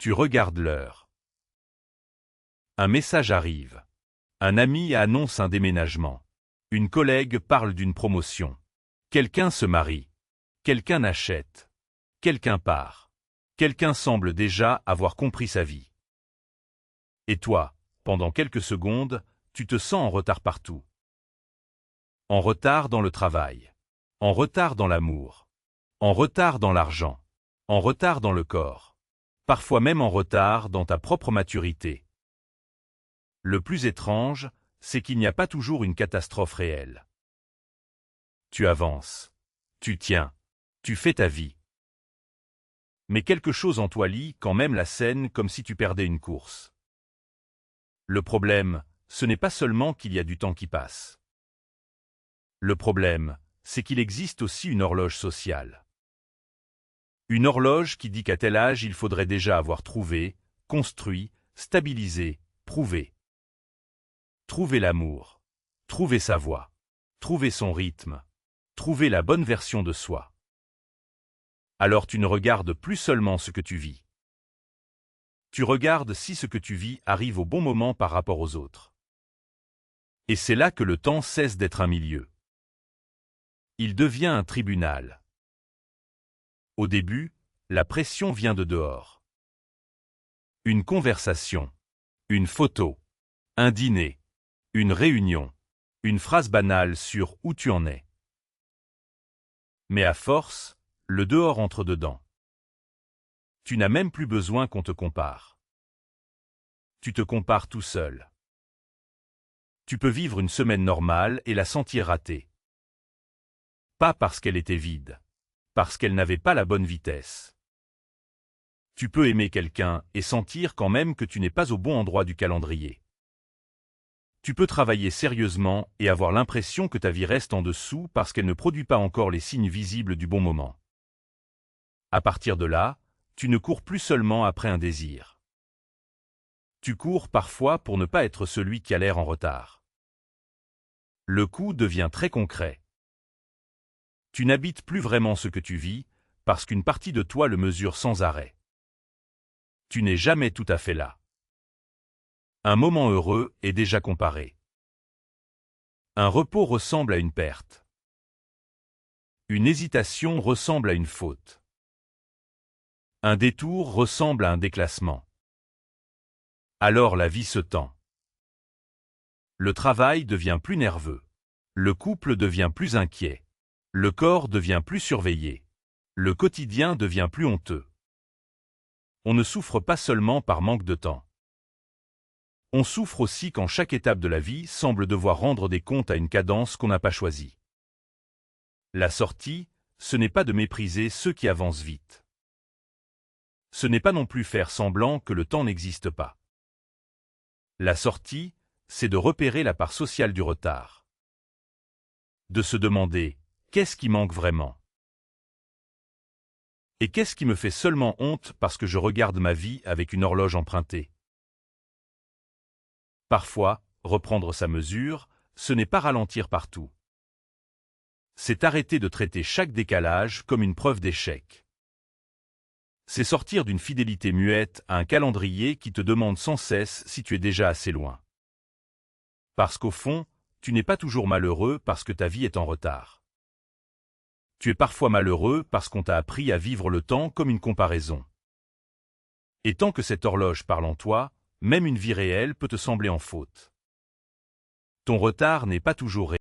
Tu regardes l'heure. Un message arrive. Un ami annonce un déménagement. Une collègue parle d'une promotion. Quelqu'un se marie. Quelqu'un achète. Quelqu'un part. Quelqu'un semble déjà avoir compris sa vie. Et toi, pendant quelques secondes, tu te sens en retard partout. En retard dans le travail. En retard dans l'amour. En retard dans l'argent. En retard dans le corps. Parfois même en retard dans ta propre maturité. Le plus étrange, c'est qu'il n'y a pas toujours une catastrophe réelle. Tu avances. Tu tiens. Tu fais ta vie. Mais quelque chose en toi lit quand même la scène comme si tu perdais une course. Le problème, ce n'est pas seulement qu'il y a du temps qui passe. Le problème, c'est qu'il existe aussi une horloge sociale. Une horloge qui dit qu'à tel âge il faudrait déjà avoir trouvé, construit, stabilisé, prouvé. Trouver l'amour, trouver sa voie, trouver son rythme, trouver la bonne version de soi. Alors tu ne regardes plus seulement ce que tu vis. Tu regardes si ce que tu vis arrive au bon moment par rapport aux autres. Et c'est là que le temps cesse d'être un milieu. Il devient un tribunal. Au début, la pression vient de dehors. Une conversation, une photo, un dîner, une réunion, une phrase banale sur où tu en es. Mais à force, le dehors entre dedans. Tu n'as même plus besoin qu'on te compare. Tu te compares tout seul. Tu peux vivre une semaine normale et la sentir ratée. Pas parce qu'elle était vide, parce qu'elle n'avait pas la bonne vitesse. Tu peux aimer quelqu'un et sentir quand même que tu n'es pas au bon endroit du calendrier. Tu peux travailler sérieusement et avoir l'impression que ta vie reste en dessous parce qu'elle ne produit pas encore les signes visibles du bon moment. À partir de là, tu ne cours plus seulement après un désir. Tu cours parfois pour ne pas être celui qui a l'air en retard. Le coup devient très concret. Tu n'habites plus vraiment ce que tu vis, parce qu'une partie de toi le mesure sans arrêt. Tu n'es jamais tout à fait là. Un moment heureux est déjà comparé. Un repos ressemble à une perte. Une hésitation ressemble à une faute. Un détour ressemble à un déclassement. Alors la vie se tend. Le travail devient plus nerveux. Le couple devient plus inquiet. Le corps devient plus surveillé. Le quotidien devient plus honteux. On ne souffre pas seulement par manque de temps. On souffre aussi quand chaque étape de la vie semble devoir rendre des comptes à une cadence qu'on n'a pas choisie. La sortie, ce n'est pas de mépriser ceux qui avancent vite. Ce n'est pas non plus faire semblant que le temps n'existe pas. La sortie, c'est de repérer la part sociale du retard. De se demander, qu'est-ce qui manque vraiment? Et qu'est-ce qui me fait seulement honte parce que je regarde ma vie avec une horloge empruntée? Parfois, reprendre sa mesure, ce n'est pas ralentir partout. C'est arrêter de traiter chaque décalage comme une preuve d'échec. C'est sortir d'une fidélité muette à un calendrier qui te demande sans cesse si tu es déjà assez loin. Parce qu'au fond, tu n'es pas toujours malheureux parce que ta vie est en retard. Tu es parfois malheureux parce qu'on t'a appris à vivre le temps comme une comparaison. Et tant que cette horloge parle en toi, même une vie réelle peut te sembler en faute. Ton retard n'est pas toujours réel.